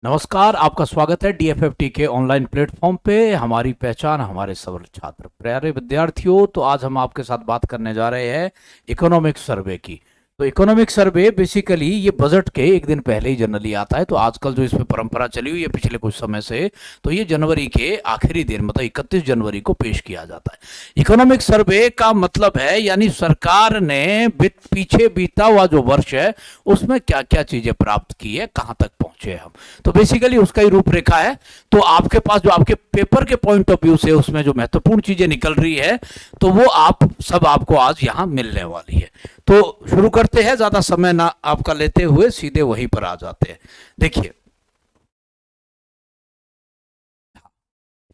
नमस्कार, आपका स्वागत है डीएफएफटी के ऑनलाइन प्लेटफॉर्म पे। हमारी पहचान हमारे सबल छात्र। प्यारे विद्यार्थियों, तो आज हम आपके साथ बात करने जा रहे हैं इकोनॉमिक सर्वे की। तो इकोनॉमिक सर्वे बेसिकली ये बजट के एक दिन पहले ही जनरली आता है। तो आजकल जो इसमें परंपरा चली हुई है पिछले कुछ समय से, तो ये जनवरी के आखिरी दिन मतलब 31 जनवरी को पेश किया जाता है। इकोनॉमिक सर्वे का मतलब है यानी सरकार ने पीछे बीता हुआ जो वर्ष है उसमें क्या क्या चीजें प्राप्त की है, कहां तक पहुंचे हम। तो बेसिकली उसका ही रूपरेखा है। तो आपके पास जो आपके पेपर के पॉइंट ऑफ व्यू से उसमें जो महत्वपूर्ण चीजें निकल रही है तो वो आपको आज यहां मिलने वाली है। तो शुरू करते हैं, ज्यादा समय ना आपका लेते हुए सीधे वहीं पर आ जाते हैं। देखिए,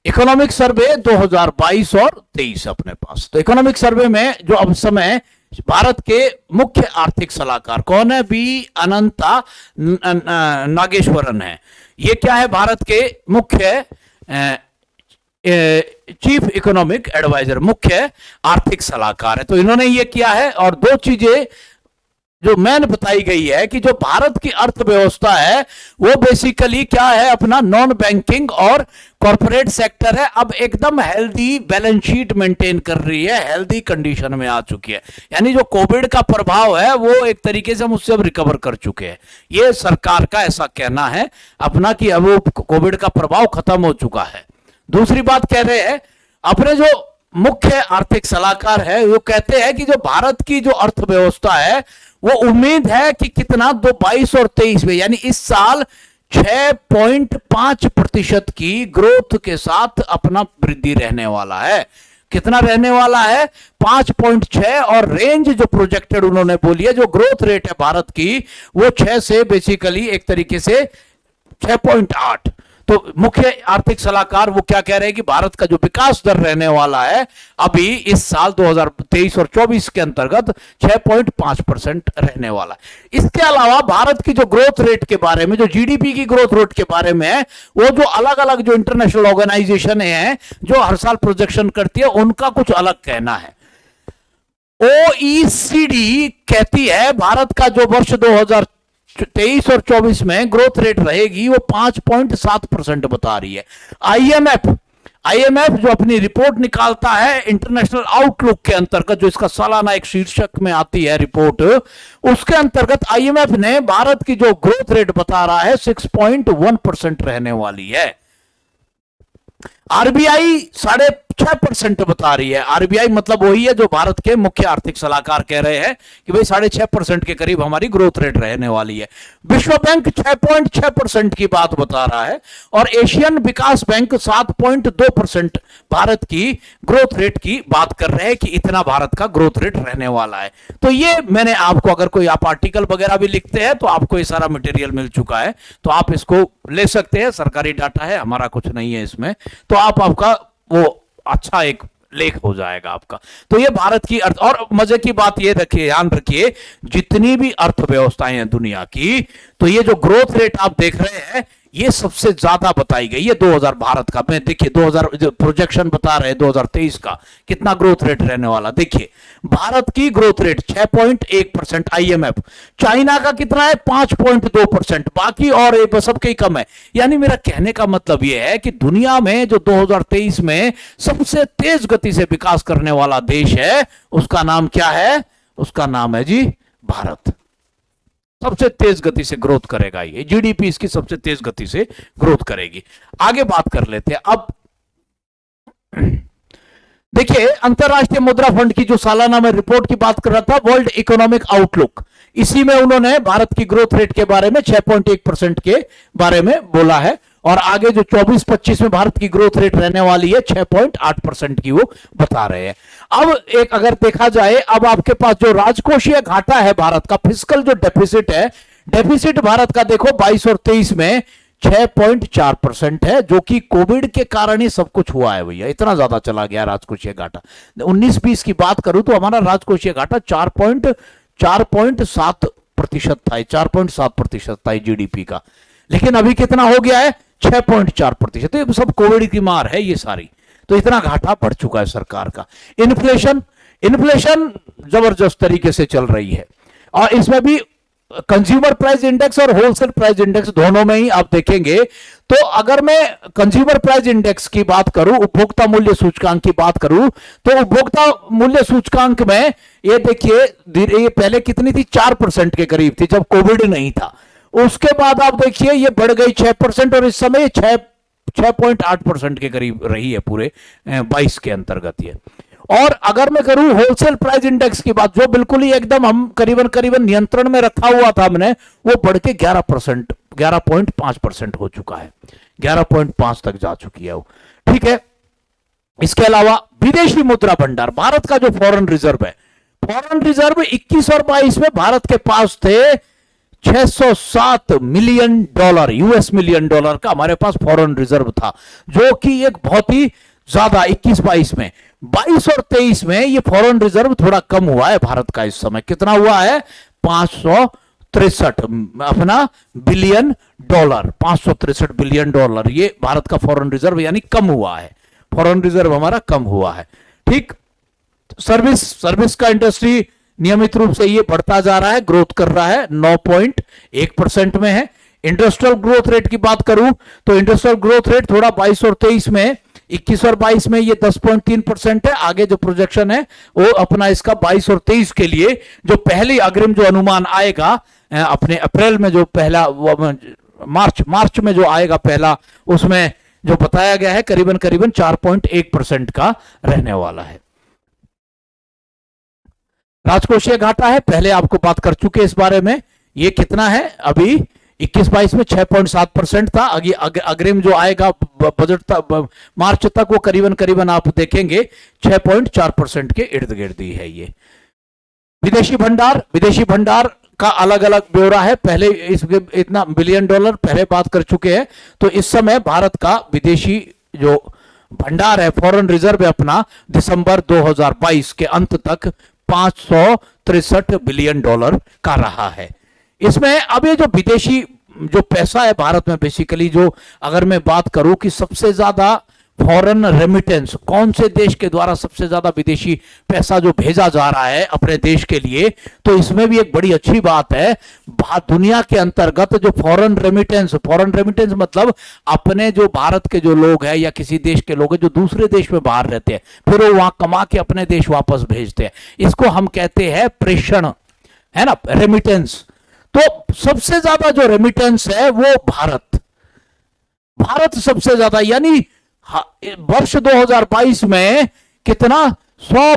इकोनॉमिक सर्वे 2022 और 23 अपने पास। तो इकोनॉमिक सर्वे में जो अब समय भारत के मुख्य आर्थिक सलाहकार कौन है? बी अनंता नागेश्वरन है। ये क्या है? भारत के मुख्य चीफ इकोनॉमिक एडवाइजर, मुख्य आर्थिक सलाहकार है। तो इन्होंने ये किया है और दो चीजें जो मैंने बताई गई है कि जो भारत की अर्थव्यवस्था है वो बेसिकली क्या है, अपना नॉन बैंकिंग और कॉर्पोरेट सेक्टर है, अब एकदम हेल्दी बैलेंस शीट मेंटेन कर रही है, हेल्दी कंडीशन में आ चुकी है। यानी जो कोविड का प्रभाव है वो एक तरीके से हम उससे अब रिकवर कर चुके हैं। ये सरकार का ऐसा कहना है अपना कि अब वो कोविड का प्रभाव खत्म हो चुका है। दूसरी बात कह रहे हैं, अपने जो मुख्य आर्थिक सलाहकार है वो कहते हैं कि जो भारत की जो अर्थव्यवस्था है वो उम्मीद है कि कितना 22 और 23 में यानी इस साल 6.5% की ग्रोथ के साथ अपना वृद्धि रहने वाला है। कितना रहने वाला है? 5.6। और रेंज जो प्रोजेक्टेड उन्होंने बोली है, जो ग्रोथ रेट है भारत की वो 6 से बेसिकली एक तरीके से 6.8। तो मुख्य आर्थिक सलाहकार वो क्या कह रहे हैं कि भारत का जो विकास दर रहने वाला है अभी इस साल 2023 और 24 के अंतर्गत 6.5% रहने वाला है। इसके अलावा भारत की जो ग्रोथ रेट के बारे में, जो जीडीपी की ग्रोथ रेट के बारे में है, वो जो अलग अलग जो इंटरनेशनल ऑर्गेनाइजेशन है जो हर साल प्रोजेक्शन करती है उनका कुछ अलग कहना है। ओईसीडी कहती है भारत का जो वर्ष 2023 और 24 में ग्रोथ रेट रहेगी वो 5.7% बता रही है। आईएमएफ जो अपनी रिपोर्ट निकालता है इंटरनेशनल आउटलुक के अंतर्गत, जो इसका सालाना एक शीर्षक में आती है रिपोर्ट, उसके अंतर्गत आईएमएफ ने भारत की जो ग्रोथ रेट बता रहा है 6.1% रहने वाली है। आरबीआई 6.5% बता रही है। आरबीआई मतलब वही है जो भारत के मुख्य आर्थिक सलाहकार कह रहे हैं कि भाई 6.5% के करीब हमारी ग्रोथ रेट रहने वाली है। विश्व बैंक 6.6% की बात बता रहा है और एशियन विकास बैंक 7.2% भारत की ग्रोथ रेट की बात कर रहे हैं कि इतना भारत का ग्रोथ रेट रहने वाला है। तो ये मैंने आपको, अगर कोई आप आर्टिकल वगैरह भी लिखते हैं तो आपको ये सारा मटेरियल मिल चुका है, तो आप इसको ले सकते हैं। सरकारी डाटा है, हमारा कुछ नहीं है इसमें, तो आपका वो अच्छा एक लेख हो जाएगा आपका। तो ये भारत की अर्थ, और मजे की बात ये रखिए, ध्यान रखिए, जितनी भी अर्थव्यवस्थाएं हैं दुनिया की, तो ये जो ग्रोथ रेट आप देख रहे हैं ये सबसे ज्यादा बताई गई है 2000 भारत का। मैं देखिए 2000 जो प्रोजेक्शन बता रहे हैं 2023 का कितना ग्रोथ रेट रहने वाला, देखिए भारत की ग्रोथ रेट 6.1%। आईएमएफ, चाइना का कितना है? 5.2%। बाकी और सबके कम है। यानी मेरा कहने का मतलब यह है कि दुनिया में जो 2023 में सबसे तेज गति से विकास करने वाला देश है उसका नाम क्या है? उसका नाम है जी भारत। सबसे तेज गति से ग्रोथ करेगा, ये जीडीपी इसकी सबसे तेज गति से ग्रोथ करेगी। आगे बात कर लेते हैं अब। देखिए, अंतरराष्ट्रीय मुद्रा फंड की जो सालाना में रिपोर्ट की बात कर रहा था, वर्ल्ड इकोनॉमिक आउटलुक, इसी में उन्होंने भारत की ग्रोथ रेट के बारे में 6.1% के बारे में बोला है। और आगे जो 24-25 में भारत की ग्रोथ रेट रहने वाली है 6.8% की, वो बता रहे हैं। अब एक अगर देखा जाए, अब आपके पास जो राजकोषीय घाटा है भारत का, फिस्कल जो डेफिसिट है, डेफिसिट भारत का देखो 22 और 23 में 6.4% है, जो कि कोविड के कारण ही सब कुछ हुआ है भैया, इतना ज्यादा चला गया राजकोषीय घाटा। 19-20 की बात करूं तो हमारा राजकोषीय घाटा 4.7% था, 4.7% था जीडीपी का, लेकिन अभी कितना हो गया है? 6.4%। तो सब कोविड की मार है ये सारी, तो इतना घाटा बढ़ चुका है सरकार का। इन्फ्लेशन जबरदस्त तरीके से चल रही है और इसमें भी कंज्यूमर प्राइस इंडेक्स और होलसेल प्राइस इंडेक्स दोनों में ही आप देखेंगे तो अगर मैं कंज्यूमर प्राइस इंडेक्स की बात करूं, उपभोक्ता मूल्य सूचकांक की बात करूं, तो उपभोक्ता मूल्य सूचकांक में ये देखिए ये पहले कितनी थी, 4% के करीब थी जब कोविड नहीं था। उसके बाद आप देखिए ये बढ़ गई 6% और इस समय 6.8% के करीब रही है पूरे 22 के अंतर्गत ये। और अगर मैं करूं होलसेल प्राइस इंडेक्स की बात, जो बिल्कुल ही एकदम हम करीबन करीबन नियंत्रण में रखा हुआ था हमने, वो बढ़ के 11%, 11.5% हो चुका है, 11.5 तक जा चुकी है वो। ठीक है, इसके अलावा विदेशी मुद्रा भंडार, भारत का जो फॉरेन रिजर्व है, फॉरेन रिजर्व 21 और 22 में भारत के पास थे 607 million dollar, US million dollar का हमारे पास फॉरेन रिजर्व था, जो कि एक बहुत ही ज्यादा 21-22 में। 22 और 23 में ये फॉरेन रिजर्व थोड़ा कम हुआ है भारत का। इस समय कितना हुआ है, 563 अपना बिलियन डॉलर, 563 बिलियन डॉलर ये भारत का फॉरेन रिजर्व यानी कम हुआ है, फॉरेन रिजर्व हमारा कम हुआ है। ठीक, सर्विस का इंडस्ट्री नियमित रूप से ये बढ़ता जा रहा है, ग्रोथ कर रहा है, 9.1% में है। इंडस्ट्रियल ग्रोथ रेट की बात करूं तो इंडस्ट्रियल ग्रोथ रेट थोड़ा 22 और 23 में, 21 और 22 में ये 10.3% है। आगे जो प्रोजेक्शन है वो अपना इसका 22 और 23 के लिए जो पहली अग्रिम जो अनुमान आएगा अपने अप्रैल में, जो पहला मार्च में जो आएगा पहला, उसमें जो बताया गया है करीबन करीबन 4.1% का रहने वाला है। राजकोषीय घाटा है, पहले आपको बात कर चुके इस बारे में, ये कितना है अभी 21-22 में 6.7% था। अग्रिम जो आएगा बजट मार्च तक वो करीबन करीबन आप देखेंगे 6.4% के इर्द गिर्द ही है ये। विदेशी भंडार का अलग अलग ब्यौरा है, पहले इसके इतना बिलियन डॉलर पहले बात कर चुके हैं। तो इस समय भारत का विदेशी जो भंडार है, फॉरेन रिजर्व है अपना, दिसंबर 2022 के अंत तक 563 बिलियन डॉलर का रहा है। इसमें अब ये जो विदेशी जो पैसा है भारत में, बेसिकली जो अगर मैं बात करूं कि सबसे ज्यादा फॉरेन रेमिटेंस कौन से देश के द्वारा सबसे ज्यादा विदेशी पैसा जो भेजा जा रहा है अपने देश के लिए, तो इसमें भी एक बड़ी अच्छी बात है, दुनिया के अंतर्गत जो फॉरेन रेमिटेंस मतलब अपने जो भारत के जो लोग हैं या किसी देश के लोग हैं जो दूसरे देश में बाहर रहते हैं, फिर वो वहां कमा के अपने देश वापस भेजते हैं, इसको हम कहते हैं प्रेषण, है ना, रेमिटेंस। तो सबसे ज्यादा जो रेमिटेंस है वो भारत सबसे ज्यादा, यानी वर्ष 2022 में कितना 100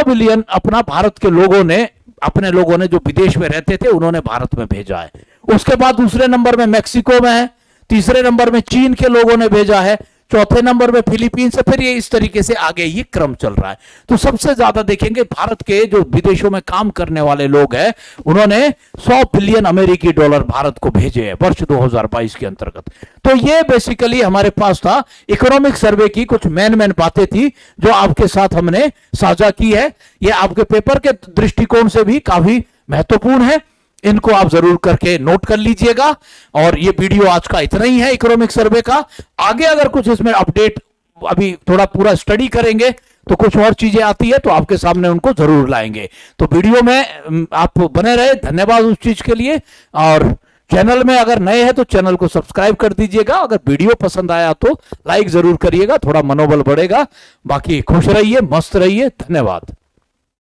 बिलियन अपना भारत के लोगों ने, अपने लोगों ने जो विदेश में रहते थे उन्होंने भारत में भेजा है। उसके बाद दूसरे नंबर में मैक्सिको में है, तीसरे नंबर में चीन के लोगों ने भेजा है, चौथे नंबर में फिलीपींस से, फिर ये इस तरीके से आगे ये क्रम चल रहा है। तो सबसे ज्यादा देखेंगे भारत के जो विदेशों में काम करने वाले लोग हैं, उन्होंने 100 बिलियन अमेरिकी डॉलर भारत को भेजे हैं वर्ष 2022 के अंतर्गत। तो ये बेसिकली हमारे पास था इकोनॉमिक सर्वे की कुछ मेन बातें थी जो आपके साथ हमने साझा की है। ये आपके पेपर के दृष्टिकोण से भी काफी महत्वपूर्ण है, इनको आप जरूर करके नोट कर लीजिएगा। और ये वीडियो आज का इतना ही है इकोनॉमिक सर्वे का। आगे अगर कुछ इसमें अपडेट, अभी थोड़ा पूरा स्टडी करेंगे तो कुछ और चीजें आती है तो आपके सामने उनको जरूर लाएंगे। तो वीडियो में आप बने रहे, धन्यवाद उस चीज के लिए। और चैनल में अगर नए हैं तो चैनल को सब्सक्राइब कर दीजिएगा। अगर वीडियो पसंद आया तो लाइक जरूर करिएगा, थोड़ा मनोबल बढ़ेगा। बाकी खुश रहिए, मस्त रहिए, धन्यवाद।